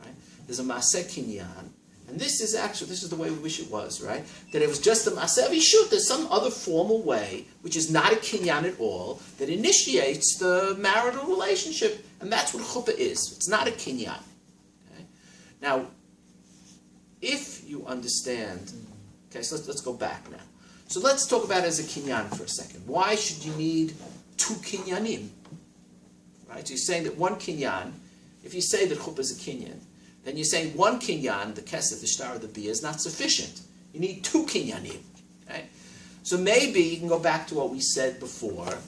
Right? There's a maaseh kinyan, and this is the way we wish it was, right? That it was just a maaseh ishut. There's some other formal way, which is not a kinyan at all, that initiates the marital relationship, and that's what chuppah is. It's not a kinyan. Okay? Now, if you understand, okay, so let's go back now. So let's talk about it as a kinyan for a second. Why should you need 2 kinyanim? Right? So you're saying that one kinyan, if you say that chuppah is a kinyan, then you're saying one kinyan, the kesef, the shtar of the bia, is not sufficient. You need 2 kinyanim. Right? So maybe you can go back to what we said before.